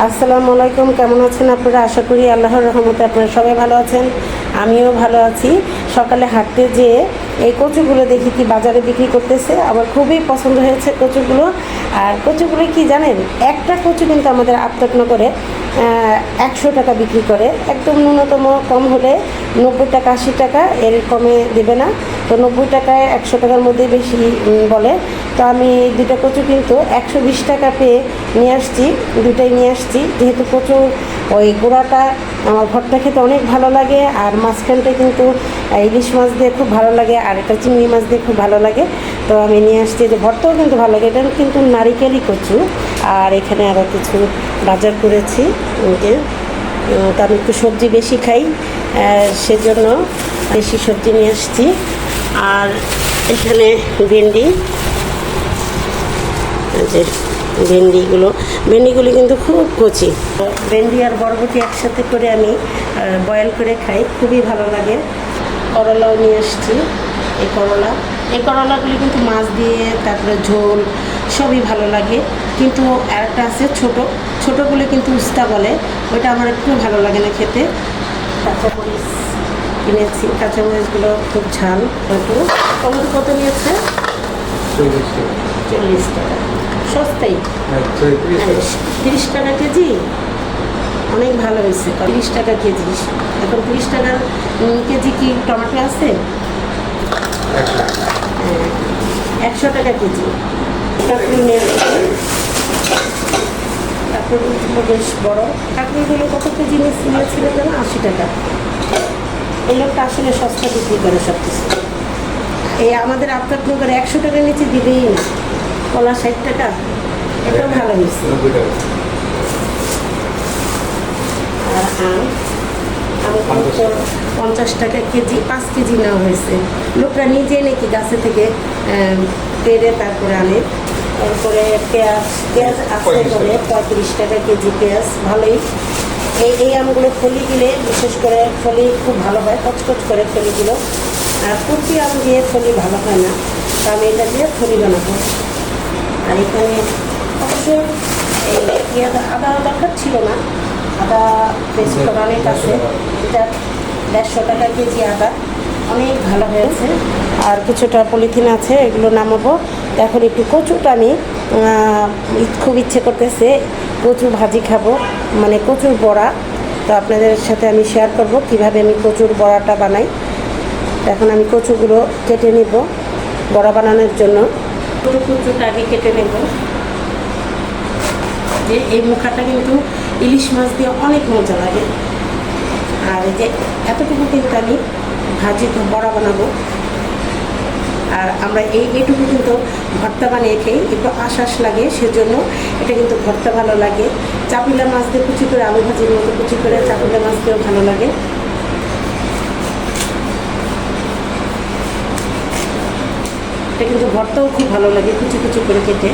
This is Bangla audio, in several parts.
আসসালামু আলাইকুম, কেমন আছেন আপনারা? আশা করি আল্লাহর রহমতে আপনারা সবাই ভালো আছেন। আমিও ভালো আছি। সকালে হাঁটতে যেয়ে এই কচুগুলো দেখি কি বাজারে বিক্রি করতেছে, আমার খুবই পছন্দ হয়েছে কচুগুলো। আর কচুগুলো কি জানেন, একটা কচু কিন্তু আমাদের আফতাবনগরে 100 টাকা বিক্রি করে। একদম ন্যূনতম কম হলে 90 টাকা 80 টাকা, এর কমে দেবে না। তো 90 টাকায় 100 টাকার মধ্যেই বেশি বলে। তো আমি দুটো কচু কিন্তু 120 টাকা পেয়ে নিয়ে আসছি, দুটাই নিয়ে আসছি। যেহেতু কচুর ওই গোড়াটা আমার ভর্তা খেতে অনেক ভালো লাগে, আর মাঝখানটা কিন্তু ইলিশ মাছ দিয়ে খুব ভালো লাগে, আর এটা চিংড়ি মাছ দিয়ে খুব ভালো লাগে। তো আমি নিয়ে আসছি, যে ভর্তাও কিন্তু ভালো লাগে। এটা কিন্তু নারিকেলই কচু। আর এখানে আরও কিছু বাজার করেছি। তো আমি একটু সবজি বেশি খাই, সেজন্য বেশি সবজি নিয়ে আসছি। আর এখানে ভেন্ডি, যে ভেন্ডিগুলো কিন্তু খুব কচি। ভেন্ডি আর বরবটি একসাথে করে আমি বয়েল করে খাই, খুবই ভালো লাগে। করলাও নিয়ে আসছি। এই করলাগুলি কিন্তু মাছ দিয়ে, তারপরে ঝোল সবই ভালো লাগে। কিন্তু আরেকটা আছে ছোটোগুলো কিন্তু উস্তা বলে, ওইটা আমার একটু ভালো লাগে না খেতে। কাঁচামরিচ কিনেছি, কাঁচামরিচগুলো খুব ঝাল। টমেটো কত নিয়েছে? 40 টাকা, সস্তাই। 30 টাকা কেজি, অনেক ভালো হয়েছে। 30 টাকা কেজি। এখন 30 টাকার কেজি কি টমেটো আছে? 100 টাকা কেজি। কাঁকড়গুলো বেশ বড়। কাঁকড়গুলো কত কেজি নিয়েছিল যেন? 80 টাকা। এই লোকটা আসলে সস্তা বিক্রি করে সব কিছু। এই আমাদের আফতাবনগরে 100 টাকার নিচে দিবেই না। কলা 60 টাকা, এটাও ভালো হয়েছে। আর আম 50 টাকা কেজি, 5 কেজি নেওয়া হয়েছে। লোকরা নিজে নাকি গাছে থেকে পেরে তারপরে আনে। তারপরে পেঁয়াজ আসতে করে 35 টাকা কেজি পেঁয়াজ, ভালোই। এই আমগুলো ফলি দিলে, বিশেষ করে ফলি খুব ভালো হয়, কচকচ করে ফলিগুলো। আর কচি আম দিয়ে ফলি ভালো হয় না, তো আমি এটা দিয়ে ফলি বানাবো। আর এখানে অবশ্য এই আদা দরকার ছিল না, আদা বেশি করে অনেক আছে। এটা 150 টাকা কেজি আদা, অনেক ভালো হয়েছে। আর কিছুটা পলিথিন আছে, এগুলো নামাবো। এখন একটু কচুটা আমি খুব ইচ্ছে করতেছে, কচু ভাজি খাবো, মানে কচুর বড়া। তো আপনাদের সাথে আমি শেয়ার করব কিভাবে আমি কচুর বড়াটা বানাই। এখন আমি কচুগুলো কেটে নেব বড়া বানানোর জন্য। কচুটা আগে কেটে নেব। যে এই মুখাটা কিন্তু ইলিশ মাছ দিয়ে অনেক মজা লাগে। আর এই যে এতটুকু কিন্তু আমি ভাজি বড়া বানাবো। আর আমরা এইটুকু কিন্তু ভর্তা বানিয়ে খাই, একটু আশ্বাস লাগে, সেজন্য এটা কিন্তু ভর্তা ভালো লাগে। চাপিলা মাছ দিয়ে কুচি করে, আলু ভাজির মতো কুচি করে চাপিলা মাছ দিয়েও ভালো লাগে। এটা কিন্তু ভর্তাও খুব ভালো লাগে, কুচি কুচি করে কেটে।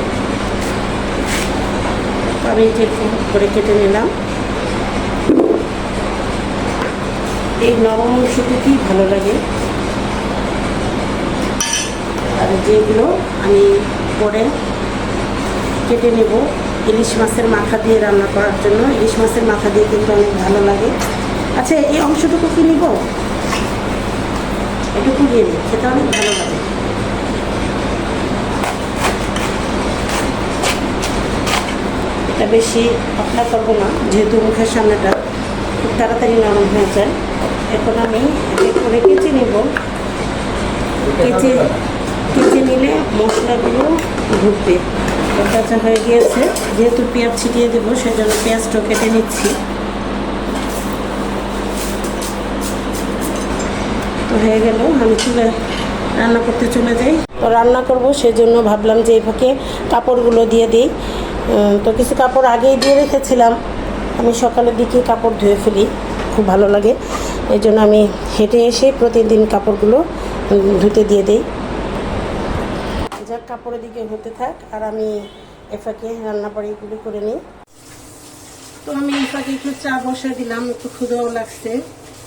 আমি যেরকম করে কেটে নিলাম। এই নরম অংশটুকুই ভালো লাগে। আর যেগুলো আমি পরে কেটে নেব ইলিশ মাছের মাথা দিয়ে রান্না করার জন্য। ইলিশ মাছের মাথা দিয়ে কিন্তু অনেক ভালো লাগে। আচ্ছা, এই অংশটুকু কি নিব? এটুকু দিয়ে নিই, খেতে অনেক ভালো লাগে। এটা বেশি পাতলা করবো না, যেহেতু মুখের সামনেটা খুব তাড়াতাড়ি নরম হয়ে যায়। এখন আমি করে কেচে নেব। কেচে নিলে মশলাগুলো ঢুকবে। কাঁচা হয়ে গিয়েছে, যেহেতু পেঁয়াজ ছিটিয়ে দেবো, সেজন্য পেঁয়াজটাও কেটে নিচ্ছি। তো হয়ে গেল, আমি রান্না করতে চলে যাই। তো রান্না করব, সেজন্য ভাবলাম যে এই ফাঁকে কাপড়গুলো দিয়ে দিই। তো কিছু কাপড় আগেই দিয়ে রেখেছিলাম, আমি সকালের দিকে কাপড় ধুয়ে ফেলি, খুব ভালো লাগে। এই জন্য আমি হেঁটে এসে প্রতিদিন কাপড়গুলো ধুতে দিয়ে দিই। যাক, কাপড়ের দিকে হতে থাক, আর আমি এ ফাঁকে রান্না বাড়িগুলো করে নিই। তো আমি এই ফাঁকে একটু চা বসিয়ে দিলাম, একটু ক্ষুধাও লাগছে।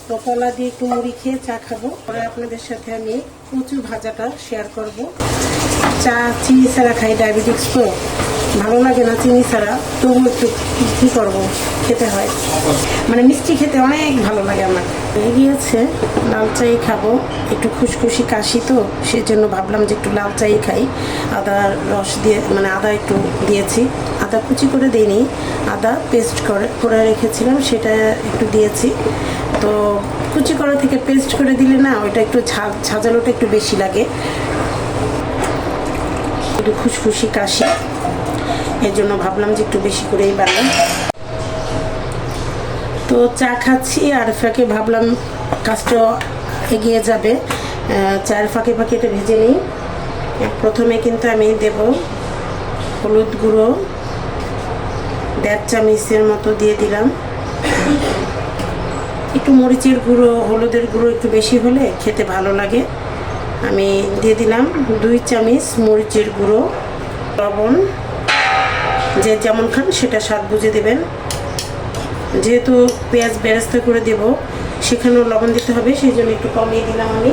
তো কলা দিয়ে একটু মুড়ি খেয়ে চা খাবো। পরে আপনাদের সাথে আমি কচু ভাজাটা শেয়ার করব। চা চিনি ছাড়া খাই, ডায়াবেটিক্স তো ভালো লাগে না চিনি ছাড়া, তবু একটু কী করবো, খেতে হয়। মানে মিষ্টি খেতে অনেক ভালো লাগে আমার। গিয়েছে লাল চাই খাবো, একটু খুশখুশি কাশি তো, সেজন্য ভাবলাম যে একটু লাল চাই খাই। আদার রস দিয়ে, মানে আদা একটু দিয়েছি, আদা কুচি করে দিইনি, আদা পেস্ট করে রেখেছিলাম, সেটা একটু দিয়েছি। তো কুচি করা থেকে পেস্ট করে দিলে না ওইটা একটু ঝাঁঝালোটা একটু বেশি লাগে, একটু খুশখুশি কাশি, এর জন্য ভাবলাম যে একটু বেশি করেই বানাই। তো চা খাচ্ছি আর ফাঁকে ভাবলাম কাজটা এগিয়ে যাবে, চায়ের ফাঁকে ফাঁকে এটা ভেজে নিই। প্রথমে কিন্তু আমি দেব হলুদ গুঁড়ো 1.5 চামচের মতো দিয়ে দিলাম, একটু মরিচের গুঁড়ো, হলুদের গুঁড়ো একটু বেশি হলে খেতে ভালো লাগে। আমি দিয়ে দিলাম 2 চামচ মরিচের গুঁড়ো, লবণ যে যেমন খান সেটা স্বাদ বুঝে দেবেন, যেহেতু পেঁয়াজ বেরেস্তা করে দেব সেখানেও লবণ দিতে হবে, সেই জন্য একটু কমিয়ে দিলাম আমি।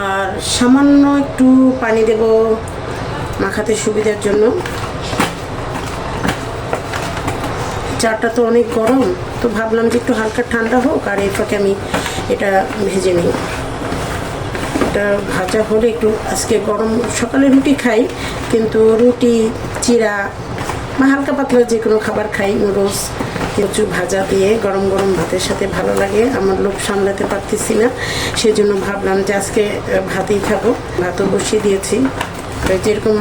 আর সামান্য একটু পানি দেব মাখাতে সুবিধার জন্য। চাটা তো অনেক গরম, তো ভাবলাম যে একটু হালকা ঠান্ডা হোক, আর এই ফাঁকে আমি এটা ভেজে নিই। এটা ভাজা হলে একটু, আজকে গরম সকালে রুটি খাই, কিন্তু রুটি চিড়া বা হালকা পাতলা যে কোনো খাবার খাই, নুডলস, কিছু ভাজা দিয়ে গরম গরম ভাতের সাথে ভালো লাগে। আমার লোভ সামলাতে পারতেছি না, সেই জন্য ভাবলাম যে আজকে ভাতই খাবো। ভাতও বসিয়ে দিয়েছি, যেরকম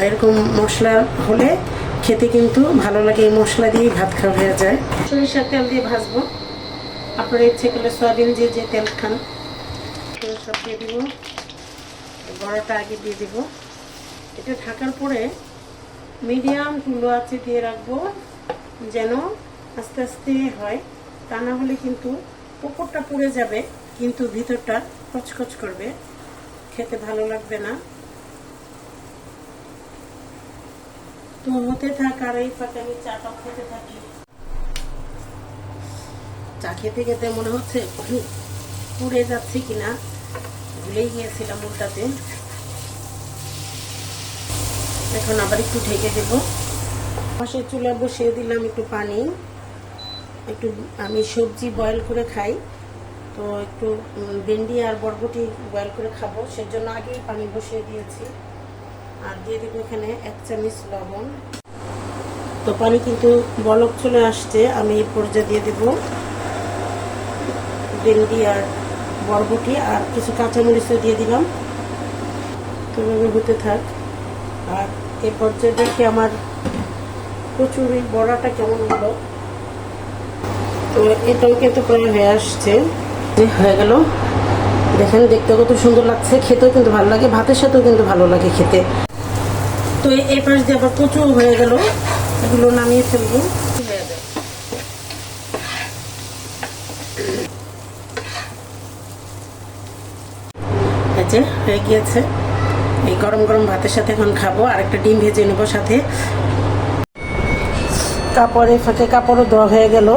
এরকম মশলা হলে খেতে কিন্তু ভালো লাগে, এই মশলা দিয়েই ভাত খাওয়া হয়ে যায়। সরিষার তেল দিয়ে ভাজবো, আপনারা ইচ্ছে করলে সয়াবিন দিয়ে যে তেল খান সব দিয়ে দিব। বড়াটা আগে দিয়ে দিব, এটা ঢাকার পরে মিডিয়াম চুলো আছে দিয়ে রাখবো, যেন আস্তে আস্তে হয়, তা না হলে কিন্তু উপরটা পুড়ে যাবে কিন্তু ভিতরটা কচকচ করবে, খেতে ভালো লাগবে না। তো হতে থাক, আর এই ফাঁকে আমি চাটাও খেতে থাকি। চা খেতে খেতে মনে হচ্ছে পুড়ে যাচ্ছে কিনা ভুলেই গিয়েছিলাম উল্টাতে। এখন আবার একটু ঢেকে দেব। পাশে চুলা বসিয়ে দিলাম একটু পানি, একটু আমি সবজি বয়েল করে খাই, তো একটু ভেন্ডি আর বরবটি বয়েল করে খাবো, সেজন্য আগেই পানি বসিয়ে দিয়েছি। আর দিয়ে দেবো এখানে 1 চামচ লবণ। তো পানি কিন্তু বলক চলে আসছে, আমি এই পর্যায়ে দিয়ে দেব ভেন্ডি আর বরবটি, আর কিছু কাঁচামরিচও দিয়ে দিলাম। তো হতে থাক। আর এই পর্যায়ে দেখে আমার কচুরি বড়াটা কেমন হলো। তো এটাও কিন্তু প্রায় হয়ে আসছে, হয়ে গেল। দেখেন দেখতে কত সুন্দর লাগছে, খেতেও কিন্তু ভালো লাগে, ভাতের সাথেও কিন্তু ভালো লাগে খেতে। তো এই পাশ দিয়ে আবার কচু হয়ে গেল, এগুলো নামিয়ে ফেলবো। হয়ে যায় হয়ে গিয়েছে, এই গরম গরম ভাতের সাথে এখন খাবো। আর একটা ডিম ভেজে নেবো সাথে। কাপড়ে ফাঁকে কাপড়ও দেওয়া হয়ে গেল।